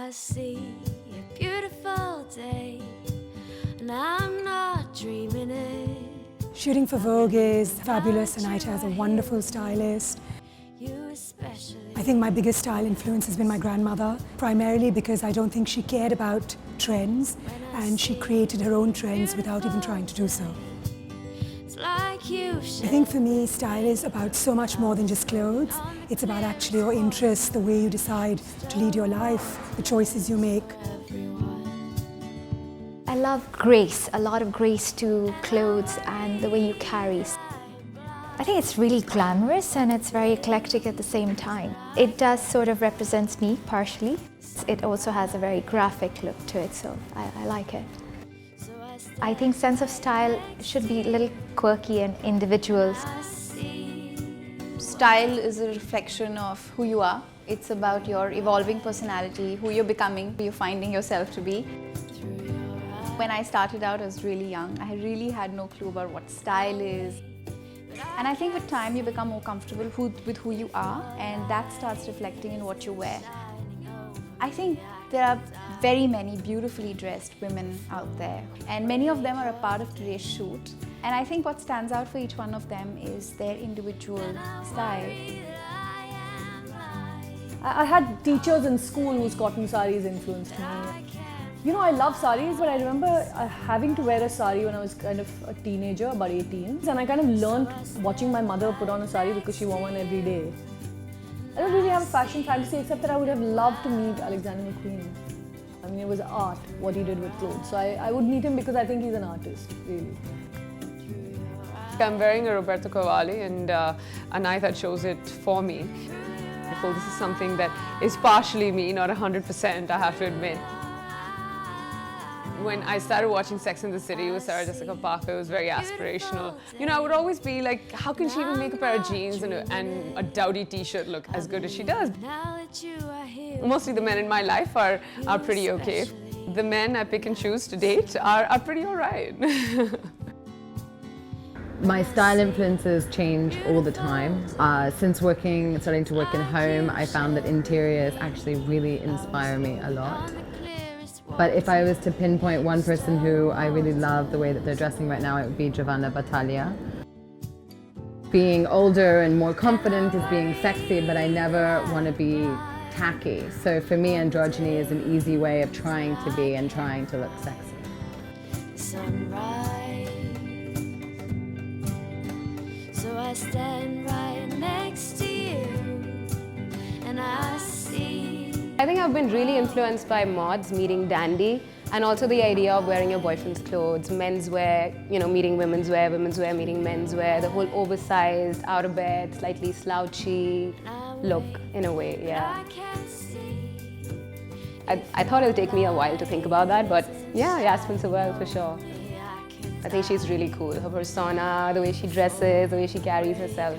I see a beautiful day, and I'm not dreaming it. Shooting for Vogue is fabulous, and Aita is a wonderful stylist. I think my biggest style influence has been my grandmother, primarily because I don't think she cared about trends, and she created her own trends without even trying to do so. I think for me, style is about so much more than just clothes. It's about actually your interests, the way you decide to lead your life, the choices you make. I love grace, a lot of grace to clothes and the way you carry. I think it's really glamorous and it's very eclectic at the same time. It does sort of represent me partially. It also has a very graphic look to it, so I like it. I think sense of style should be a little quirky and individual. Style is a reflection of who you are. It's about your evolving personality, who you're becoming, who you're finding yourself to be. When I started out, I was really young. I really had no clue about what style is. And I think with time, you become more comfortable with who you are, and that starts reflecting in what you wear. I think there are very many beautifully dressed women out there, and many of them are a part of today's shoot. And I think what stands out for each one of them is their individual style. I had teachers in school whose cotton saris influenced me. You know, I love saris, but I remember having to wear a sari when I was kind of a teenager, about 18. And I kind of learned watching my mother put on a sari because she wore one every day. I don't really have a fashion fantasy, except that I would have loved to meet Alexander McQueen. I mean, it was art, what he did with clothes. So I would meet him because I think he's an artist, really. I'm wearing a Roberto Cavalli, and a knife that chose it for me. I feel this is something that is partially me, not 100%, I have to admit. When I started watching Sex and the City with Sarah Jessica Parker, it was very aspirational. You know, I would always be like, how can she even make a pair of jeans and a dowdy t-shirt look as good as she does? Mostly the men in my life are pretty okay. The men I pick and choose to date are pretty all right. My style influences change all the time. Since starting to work in home, I found that interiors actually really inspire me a lot. But if I was to pinpoint one person who I really love the way that they're dressing right now, it would be Giovanna Battaglia. Being older and more confident is being sexy, but I never want to be tacky. So for me, androgyny is an easy way of trying to be and trying to look sexy. Sunrise. So I stand right next to you, and I see. I think I've been really influenced by mods, meeting dandy, and also the idea of wearing your boyfriend's clothes, menswear, you know, meeting women's wear meeting men's wear, the whole oversized, out of bed, slightly slouchy look in a way, yeah. I thought it would take me a while to think about that, but yeah, Yasmin Sawal for sure. I think she's really cool. Her persona, the way she dresses, the way she carries herself.